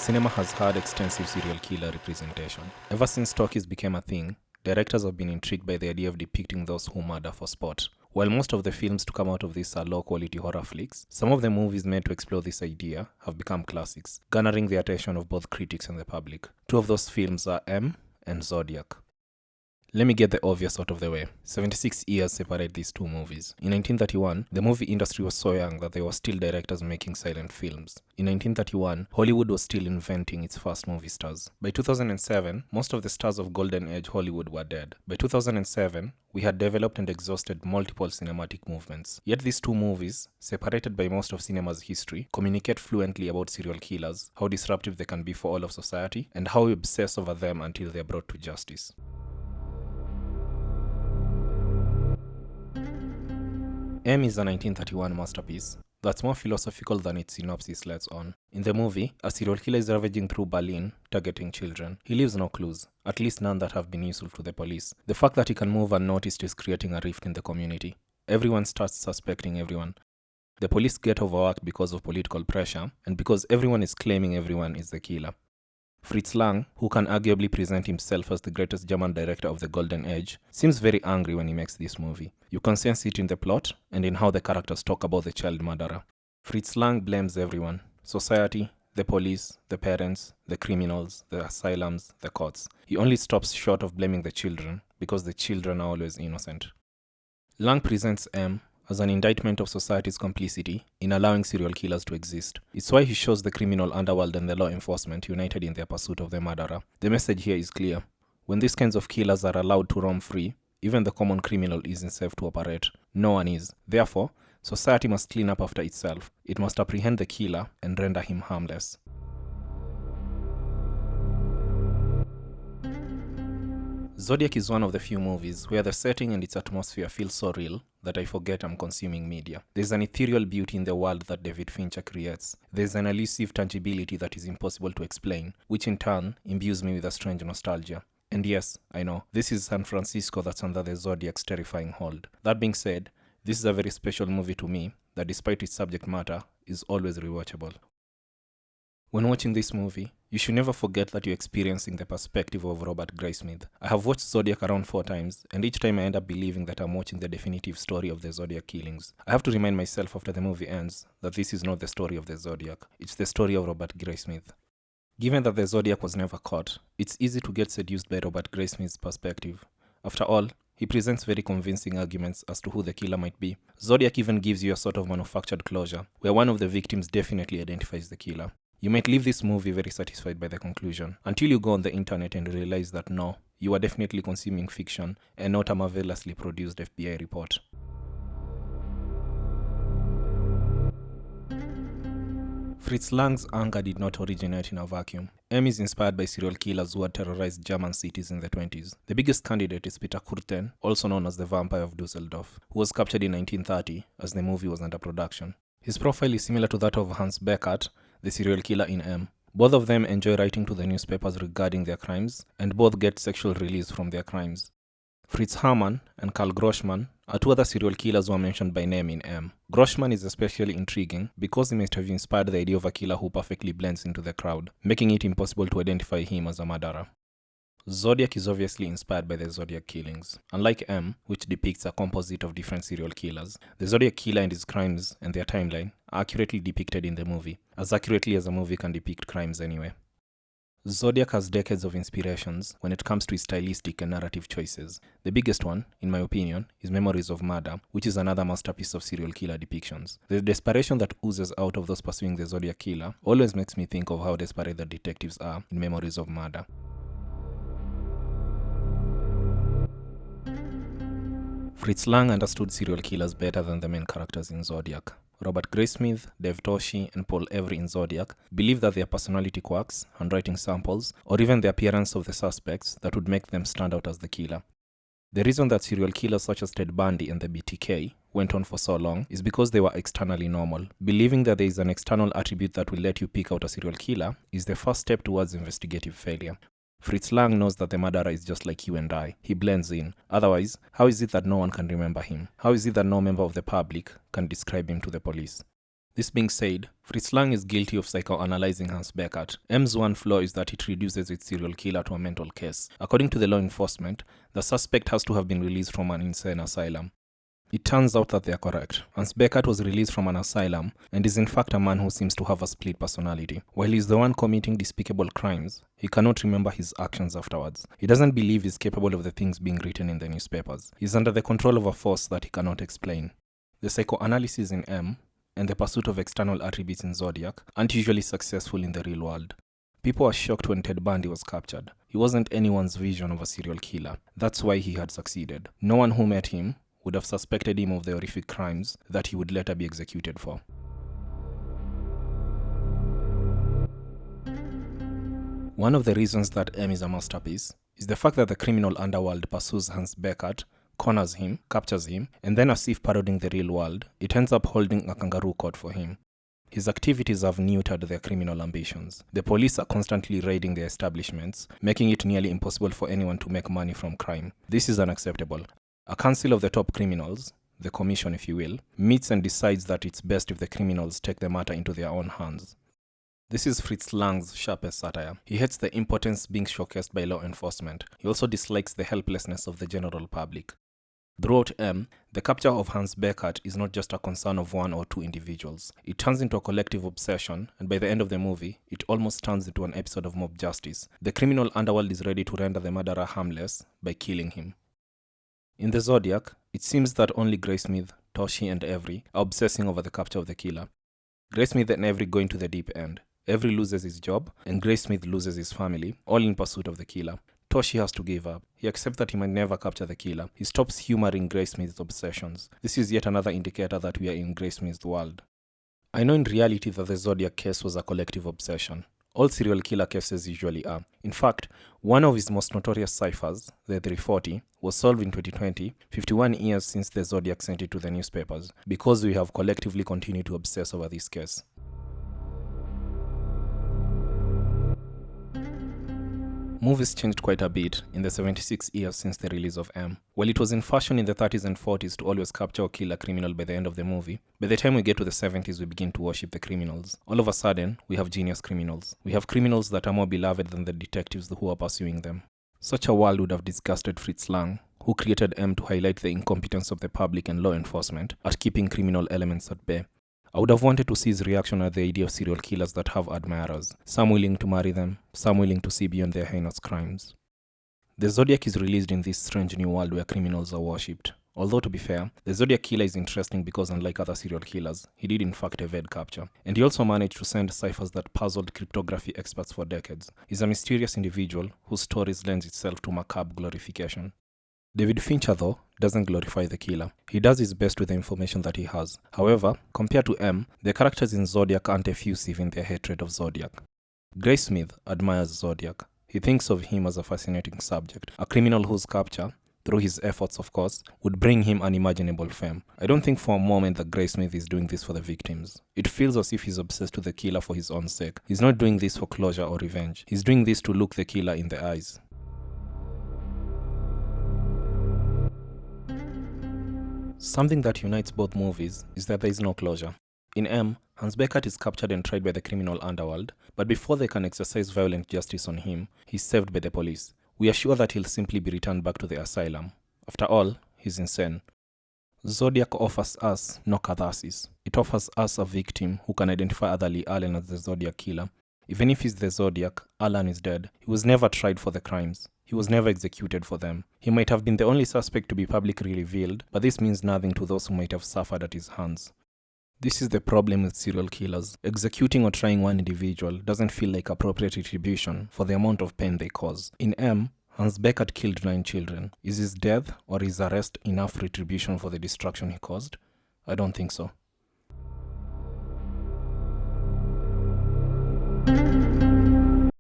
Cinema has had extensive serial killer representation. Ever since talkies became a thing, directors have been intrigued by the idea of depicting those who murder for sport. While most of the films to come out of this are low-quality horror flicks, some of the movies made to explore this idea have become classics, garnering the attention of both critics and the public. Two of those films are M and Zodiac. Let me get the obvious out of the way. 76 years separate these two movies. In 1931, the movie industry was so young that there were still directors making silent films. In 1931, Hollywood was still inventing its first movie stars. By 2007, most of the stars of Golden Age Hollywood were dead. By 2007, we had developed and exhausted multiple cinematic movements. Yet these two movies, separated by most of cinema's history, communicate fluently about serial killers, how disruptive they can be for all of society, and how we obsess over them until they are brought to justice. M is a 1931 masterpiece that's more philosophical than its synopsis lets on. In the movie, a serial killer is ravaging through Berlin, targeting children. He leaves no clues, at least none that have been useful to the police. The fact that he can move unnoticed is creating a rift in the community. Everyone starts suspecting everyone. The police get overworked because of political pressure, and because everyone is claiming everyone is the killer. Fritz, who can arguably present himself as the greatest German director of the Golden Age, seems very angry when he makes this movie. You can sense it in the plot and in how the characters talk about the child murderer. Fritz blames everyone: society, the police, the parents, the criminals, the asylums, the courts. He only stops short of blaming the children because the children are always innocent. Lang presents M as an indictment of society's complicity in allowing serial killers to exist. It's why he shows the criminal underworld and the law enforcement united in their pursuit of the murderer. The message here is clear. When these kinds of killers are allowed to roam free, even the common criminal isn't safe to operate. No one is. Therefore, society must clean up after itself. It must apprehend the killer and render him harmless. Zodiac is one of the few movies where the setting and its atmosphere feel so real that I forget I'm consuming media. There's an ethereal beauty in the world that David Fincher creates. There's an elusive tangibility that is impossible to explain, which in turn imbues me with a strange nostalgia. And yes, I know, this is San Francisco that's under the Zodiac's terrifying hold. That being said, this is a very special movie to me that, despite its subject matter, is always rewatchable. When watching this movie, you should never forget that you're experiencing the perspective of Robert Graysmith. I have watched Zodiac around 4 times, and each time I end up believing that I'm watching the definitive story of the Zodiac killings. I have to remind myself after the movie ends that this is not the story of the Zodiac, it's the story of Robert Graysmith. Given that the Zodiac was never caught, it's easy to get seduced by Robert Graysmith's perspective. After all, he presents very convincing arguments as to who the killer might be. Zodiac even gives you a sort of manufactured closure, where one of the victims definitely identifies the killer. You might leave this movie very satisfied by the conclusion, until you go on the internet and realize that no, you are definitely consuming fiction and not a marvelously produced FBI report. Fritz Lang's anger did not originate in a vacuum. M is inspired by serial killers who had terrorized German cities in the 20s. The biggest candidate is Peter Kürten, also known as the Vampire of Dusseldorf, who was captured in 1930 as the movie was under production. His profile is similar to that of Hans Beckert, the serial killer in M. Both of them enjoy writing to the newspapers regarding their crimes, and both get sexual release from their crimes. Fritz Hamann and Karl Grossmann are two other serial killers who are mentioned by name in M. Grossmann is especially intriguing because he must have inspired the idea of a killer who perfectly blends into the crowd, making it impossible to identify him as a murderer. Zodiac is obviously inspired by the Zodiac killings. Unlike M, which depicts a composite of different serial killers, the Zodiac killer and his crimes and their timeline are accurately depicted in the movie, as accurately as a movie can depict crimes anyway. Zodiac has decades of inspirations when it comes to his stylistic and narrative choices. The biggest one, in my opinion, is Memories of Murder, which is another masterpiece of serial killer depictions. The desperation that oozes out of those pursuing the Zodiac killer always makes me think of how desperate the detectives are in Memories of Murder. Fritz Lang understood serial killers better than the main characters in Zodiac. Robert Graysmith, Dave Toschi, and Paul Avery in Zodiac believe that their personality quirks, handwriting samples, or even the appearance of the suspects that would make them stand out as the killer. The reason that serial killers such as Ted Bundy and the BTK went on for so long is because they were externally normal. Believing that there is an external attribute that will let you pick out a serial killer is the first step towards investigative failure. Fritz Lang knows that the murderer is just like you and I. He blends in. Otherwise, how is it that no one can remember him? How is it that no member of the public can describe him to the police? This being said, Fritz Lang is guilty of psychoanalyzing Hans Beckert. M's one flaw is that it reduces its serial killer to a mental case. According to the law enforcement, the suspect has to have been released from an insane asylum. It turns out that they are correct. Hans Beckert was released from an asylum and is in fact a man who seems to have a split personality. While he's the one committing despicable crimes, he cannot remember his actions afterwards. He doesn't believe he's capable of the things being written in the newspapers. He's under the control of a force that he cannot explain. The psychoanalysis in M and the pursuit of external attributes in Zodiac aren't usually successful in the real world. People were shocked when Ted Bundy was captured. He wasn't anyone's vision of a serial killer. That's why he had succeeded. No one who met him would have suspected him of the horrific crimes that he would later be executed for. One of the reasons that M is a masterpiece is the fact that the criminal underworld pursues Hans Beckert, corners him, captures him, and then, as if parodying the real world, it ends up holding a kangaroo court for him. His activities have neutered their criminal ambitions. The police are constantly raiding their establishments, making it nearly impossible for anyone to make money from crime. This is unacceptable. A council of the top criminals, the commission if you will, meets and decides that it's best if the criminals take the matter into their own hands. This is Fritz Lang's sharpest satire. He hates the impotence being showcased by law enforcement. He also dislikes the helplessness of the general public. Throughout M, the capture of Hans Beckert is not just a concern of one or two individuals. It turns into a collective obsession, and by the end of the movie, it almost turns into an episode of mob justice. The criminal underworld is ready to render the murderer harmless by killing him. In the Zodiac, it seems that only Graysmith, Toshi, and Avery are obsessing over the capture of the killer. Graysmith and Avery go into the deep end. Avery loses his job, and Graysmith loses his family, all in pursuit of the killer. Toshi has to give up. He accepts that he might never capture the killer. He stops humoring Graysmith's obsessions. This is yet another indicator that we are in Graysmith's world. I know in reality that the Zodiac case was a collective obsession. All serial killer cases usually are. In fact, one of his most notorious ciphers, the 340, was solved in 2020, 51 years since the Zodiac sent it to the newspapers, because we have collectively continued to obsess over this case. Movies changed quite a bit in the 76 years since the release of M. While it was in fashion in the 30s and 40s to always capture or kill a criminal by the end of the movie, by the time we get to the 70s we begin to worship the criminals. All of a sudden, we have genius criminals. We have criminals that are more beloved than the detectives who are pursuing them. Such a world would have disgusted Fritz Lang, who created M to highlight the incompetence of the public and law enforcement at keeping criminal elements at bay. I would have wanted to see his reaction at the idea of serial killers that have admirers, some willing to marry them, some willing to see beyond their heinous crimes. The Zodiac is released in this strange new world where criminals are worshipped. Although, to be fair, the Zodiac killer is interesting because, unlike other serial killers, he did in fact evade capture. And he also managed to send ciphers that puzzled cryptography experts for decades. He's a mysterious individual whose stories lends itself to macabre glorification. David Fincher, though, doesn't glorify the killer. He does his best with the information that he has. However, compared to M, the characters in Zodiac aren't effusive in their hatred of Zodiac. Graysmith admires Zodiac. He thinks of him as a fascinating subject, a criminal whose capture, through his efforts of course, would bring him unimaginable fame. I don't think for a moment that Graysmith is doing this for the victims. It feels as if he's obsessed with the killer for his own sake. He's not doing this for closure or revenge. He's doing this to look the killer in the eyes. Something that unites both movies is that there is no closure. In M, Hans Beckert is captured and tried by the criminal underworld, but before they can exercise violent justice on him, he's saved by the police. We are sure that he'll simply be returned back to the asylum. After all, he's insane. Zodiac offers us no catharsis. It offers us a victim who can identify other Lee Allen as the Zodiac killer. Even if he's the Zodiac, Alan is dead. He was never tried for the crimes. He was never executed for them. He might have been the only suspect to be publicly revealed, but this means nothing to those who might have suffered at his hands. This is the problem with serial killers. Executing or trying one individual doesn't feel like appropriate retribution for the amount of pain they cause. In M, Hans Beckert killed 9 children. Is his death or his arrest enough retribution for the destruction he caused? I don't think so.